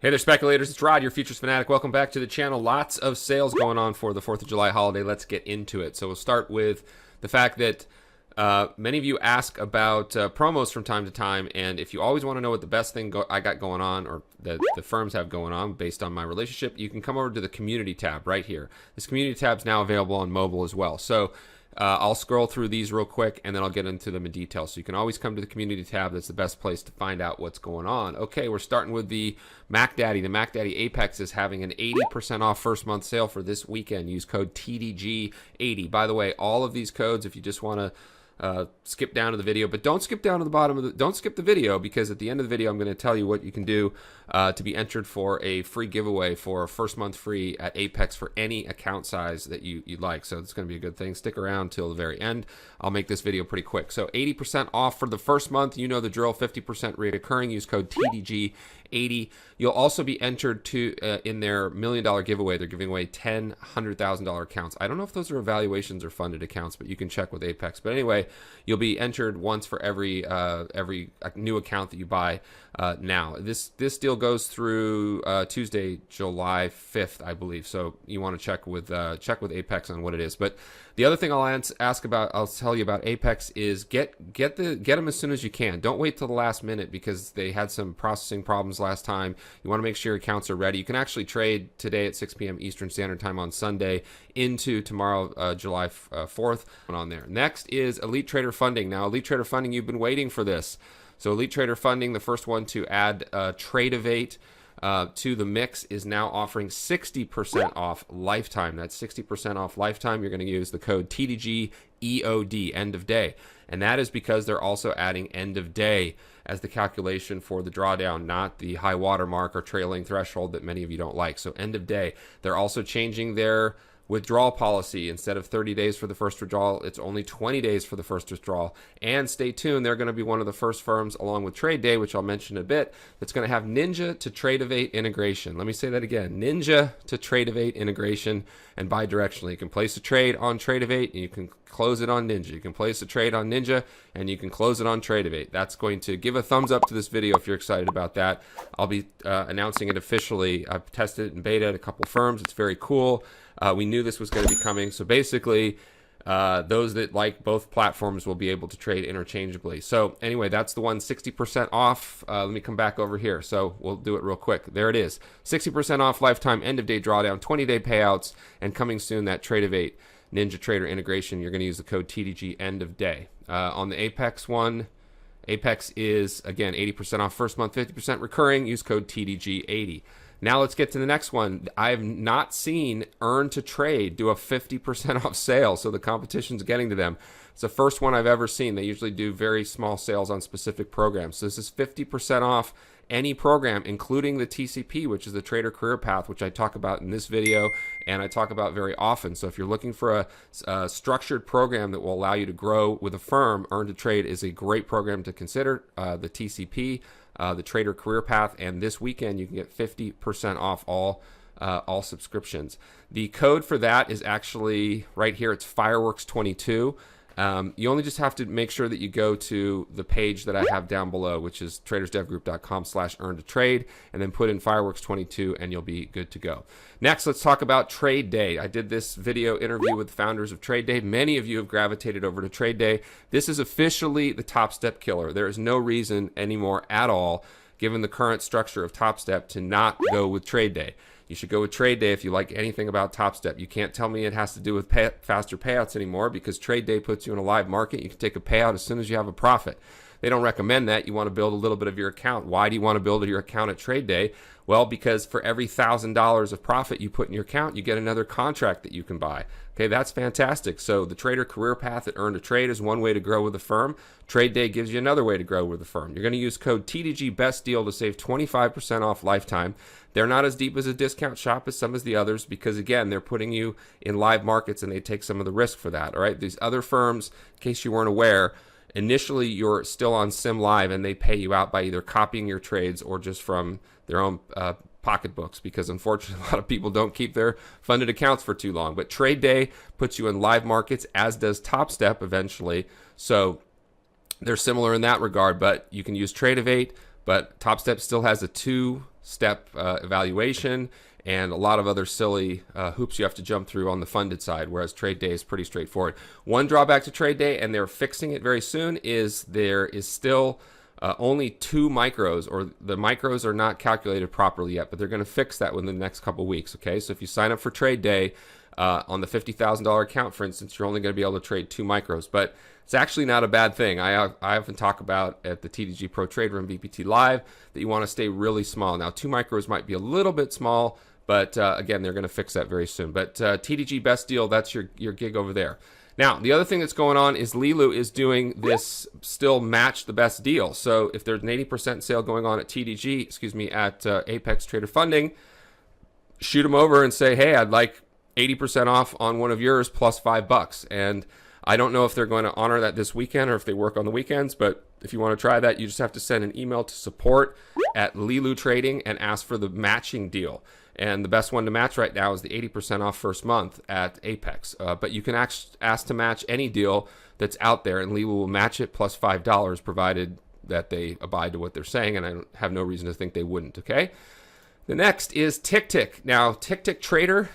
Hey there, speculators. It's Rod, your futures fanatic. Welcome back to the channel. Lots of sales going on for the 4th of July holiday. Let's get into it. So we'll start with the fact that many of you ask about promos from time to time, and if you always want to know what the best thing I got going on, or that the firms have going on based on my relationship, you can come over to the community tab right here. This community tab is now available on mobile as well. So I'll scroll through these real quick and then I'll get into them in detail. So you can always come to the community tab. That's the best place to find out what's going on. Okay, we're starting with the Mac Daddy. The Mac Daddy Apex is having an 80% off first month sale for this weekend. Use code TDGEOD. By the way, all of these codes, if you just want to skip down to the video, but don't skip down to the bottom of don't skip the video, because at the end of the video I'm going to tell you what you can do to be entered for a free giveaway for a first month free at Apex for any account size that you'd like. So it's going to be a good thing. Stick around till the very end. I'll make this video pretty quick. So 80% off for the first month. You know the drill. 50% reoccurring. Use code TDGEOD. You'll also be entered to in their $1 million giveaway. They're giving away 10 $100,000 accounts. I don't know if those are evaluations or funded accounts, but you can check with Apex. But anyway, you'll be entered once for every new account that you buy now. This deal goes through Tuesday, July 5th, I believe. So you want to check with Apex on what it is. But the other thing I'll tell you about Apex is get them as soon as you can. Don't wait till the last minute, because they had some processing problems last time. You want to make sure your accounts are ready. You can actually trade today at 6 p.m. Eastern Standard Time on Sunday into tomorrow, July 4th on there. Next is Elite Trader Funding. Now, Elite Trader Funding, you've been waiting for this. So Elite Trader Funding, the first one to add TradeDay to the mix, is now offering 60% off lifetime. That's 60% off lifetime. You're going to use the code TDGEOD, end of day. And that is because they're also adding end of day as the calculation for the drawdown, not the high water mark or trailing threshold that many of you don't like. So end of day. They're also changing their withdrawal policy. Instead of 30 days for the first withdrawal, it's only 20 days for the first withdrawal. And stay tuned, they're going to be one of the first firms, along with TradeDay, which I'll mention in a bit, that's going to have Ninza to TradeDay integration. Let me say that again: Ninza to TradeDay integration and bi-directionally. You can place a trade on TradeDay and you can close it on Ninza. You can place a trade on Ninza and you can close it on TradeDay. That's going to give a thumbs up to this video if you're excited about that. I'll be announcing it officially. I've tested it in beta at a couple firms. It's very cool. We knew this was going to be coming. So basically, those that like both platforms will be able to trade interchangeably. So anyway, that's the one, 60% off. Let me come back over here. So we'll do it real quick. There it is. 60% off lifetime, end of day drawdown, 20-day payouts, and coming soon, that TradeDay Ninja Trader integration. You're going to use the code TDG end of day. On the Apex one, Apex is, again, 80% off first month, 50% recurring. Use code TDG80. Now let's get to the next one. I have not seen EarnToTrade do a 50% off sale, so the competition's getting to them. It's the first one I've ever seen. They usually do very small sales on specific programs. So this is 50% off any program, including the TCP, which is the Trader Career Path, which I talk about in this video and I talk about very often. So if you're looking for a structured program that will allow you to grow with a firm, EarnToTrade is a great program to consider. The TCP, the Trader Career Path, and this weekend you can get 50% off all subscriptions. The code for that is actually right here. It's Fireworks22. You only just have to make sure that you go to the page that I have down below, which is tradersdevgroup.com/earntotrade, and then put in Fireworks22 and you'll be good to go. Next, let's talk about TradeDay. I did this video interview with the founders of TradeDay. Many of you have gravitated over to TradeDay. This is officially the Top Step killer. There is no reason anymore at all, given the current structure of Top Step, to not go with TradeDay. You should go with TradeDay if you like anything about Top Step. You can't tell me it has to do with faster payouts anymore, because TradeDay puts you in a live market. You can take a payout as soon as you have a profit. They don't recommend that. You want to build a little bit of your account. Why do you want to build your account at TradeDay? Well, because for every $1,000 of profit you put in your account, you get another contract that you can buy. Okay, that's fantastic. So the Trader Career Path at EarnToTrade is one way to grow with a firm. TradeDay gives you another way to grow with a firm. You're going to use code TDGBESTDEAL to save 25% off lifetime. They're not as deep as a discount shop as some of the others, because again, they're putting you in live markets and they take some of the risk for that. All right, these other firms, in case you weren't aware, initially you're still on Sim Live and they pay you out by either copying your trades or just from their own pocketbooks, because unfortunately a lot of people don't keep their funded accounts for too long. But TradeDay puts you in live markets, as does Top Step eventually. So they're similar in that regard, but you can use TradeDay but TopStep still has a 2-step evaluation and a lot of other silly hoops you have to jump through on the funded side, whereas TradeDay is pretty straightforward. One drawback to TradeDay, and they're fixing it very soon, is there is still only 2 micros, or the micros are not calculated properly yet, but they're going to fix that within the next couple weeks. Okay, so if you sign up for TradeDay on the $50,000 account, for instance, you're only going to be able to trade 2 micros, but it's actually not a bad thing. I often talk about at the TDG Pro Trade Room VPT Live that you want to stay really small. Now, 2 micros might be a little bit small, but again, they're going to fix that very soon. But TDG Best Deal, that's your gig over there. Now, the other thing that's going on is Lilu is doing this still match the best deal. So if there's an 80% sale going on at at Apex Trader Funding, shoot them over and say, hey, I'd like 80% off on one of yours plus $5. And I don't know if they're going to honor that this weekend or if they work on the weekends, but if you want to try that, you just have to send an email to support@Leeloo Trading and ask for the matching deal. And the best one to match right now is the 80% off first month at Apex. But you can ask to match any deal that's out there, and Lilu will match it plus $5, provided that they abide to what they're saying, and I have no reason to think they wouldn't, okay? The next is TicTick. Now, TickTick Trader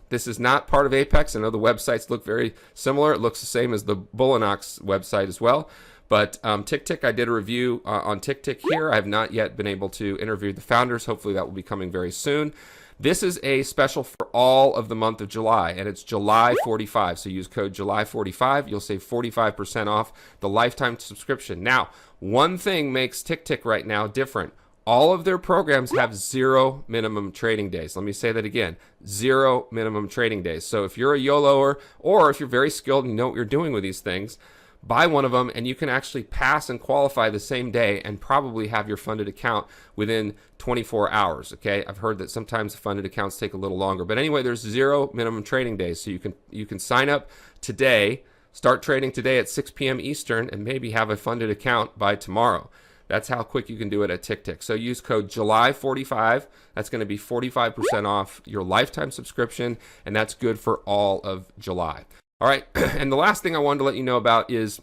this is not part of Apex. I know the websites look very similar. It looks the same as the Bulenox website as well. But TicTick, I did a review on TicTick here. I have not yet been able to interview the founders. Hopefully that will be coming very soon. This is a special for all of the month of July, and it's July 45. So use code July 45. You'll save 45% off the lifetime subscription. Now, one thing makes TicTick right now different. All of their programs have 0 minimum trading days. Let me say that again, 0 minimum trading days. So if you're a YOLOer, or if you're very skilled and you know what you're doing with these things, buy one of them and you can actually pass and qualify the same day and probably have your funded account within 24 hours, okay? I've heard that sometimes funded accounts take a little longer. But anyway, there's 0 minimum trading days. So you can sign up today, start trading today at 6 p.m. Eastern, and maybe have a funded account by tomorrow. That's how quick you can do it at TicTick. So use code July45. That's going to be 45% off your lifetime subscription, and that's good for all of July. All right, and the last thing I wanted to let you know about is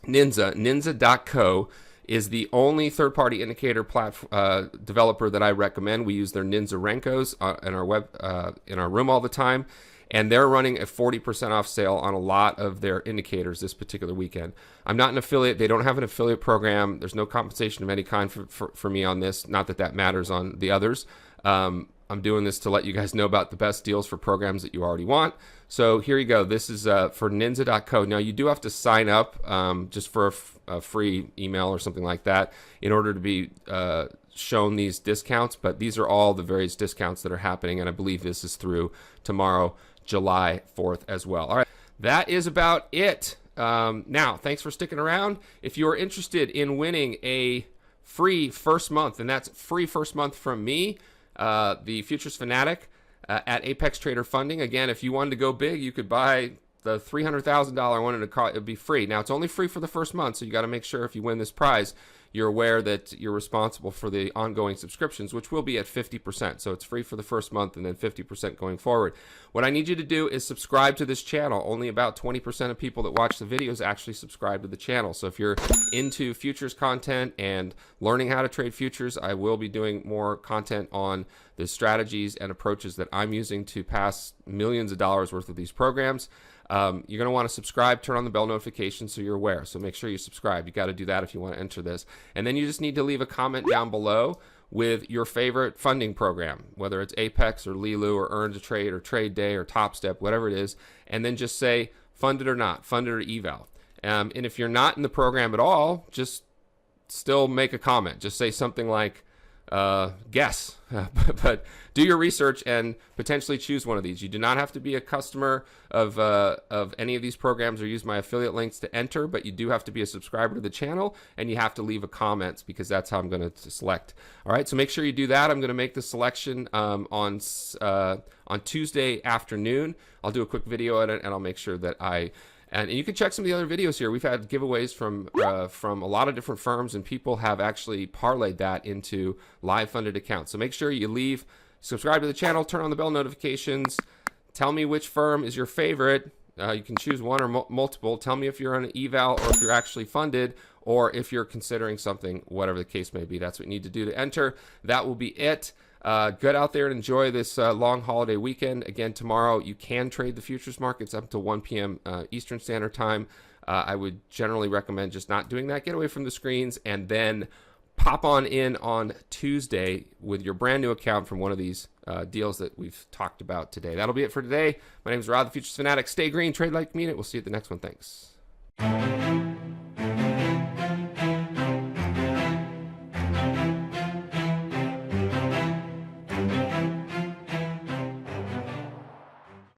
Ninza. Ninza.co is the only third-party indicator developer that I recommend. We use their Ninza Renkos in our room all the time, and they're running a 40% off sale on a lot of their indicators this particular weekend. I'm not an affiliate. They don't have an affiliate program. There's no compensation of any kind for me on this. Not that that matters on the others. I'm doing this to let you guys know about the best deals for programs that you already want. So here you go. This is for Ninza.co. Now, you do have to sign up just for a free email or something like that in order to be shown these discounts. But these are all the various discounts that are happening, and I believe this is through tomorrow, July 4th as well. All right, that is about it. Now, thanks for sticking around. If you're interested in winning a free first month, and that's free first month from me, the Futures Fanatic at Apex Trader Funding. Again, if you wanted to go big, you could buy the $300,000 one and it would be free. Now, it's only free for the first month, so you got to make sure if you win this prize, you're aware that you're responsible for the ongoing subscriptions, which will be at 50%. So it's free for the first month and then 50% going forward. What I need you to do is subscribe to this channel. Only about 20% of people that watch the videos actually subscribe to the channel. So if you're into futures content and learning how to trade futures, I will be doing more content on the strategies and approaches that I'm using to pass millions of dollars worth of these programs. You're going to want to subscribe, turn on the bell notification so you're aware. So make sure you subscribe. You got to do that if you want to enter this. And then you just need to leave a comment down below with your favorite funding program, whether it's Apex or Lilu or EarnToTrade or TradeDay or TopStep, whatever it is. And then just say funded or not, funded or eval. And if you're not in the program at all, just still make a comment. Just say something like, guess, but do your research and potentially choose one of these. You do not have to be a customer of any of these programs or use my affiliate links to enter, but you do have to be a subscriber to the channel, and you have to leave a comment because that's how I'm going to select. All right, so make sure you do that. I'm going to make the selection on Tuesday afternoon. I'll do a quick video on it, and I'll make sure that And you can check some of the other videos here. We've had giveaways from a lot of different firms, and people have actually parlayed that into live funded accounts. So make sure you subscribe to the channel, turn on the bell notifications, tell me which firm is your favorite. You can choose one or multiple. Tell me if you're on an eval or if you're actually funded, or if you're considering something, whatever the case may be, that's what you need to do to enter. That will be it. Get out there and enjoy this long holiday weekend. Again, tomorrow you can trade the futures markets up to 1 p.m. Eastern Standard Time. I would generally recommend just not doing that. Get away from the screens and then pop on in on Tuesday with your brand new account from one of these deals that we've talked about today. That'll be it for today. My name is Rod, the Futures Fanatic. Stay green, trade like you mean it. We'll see you at the next one. Thanks.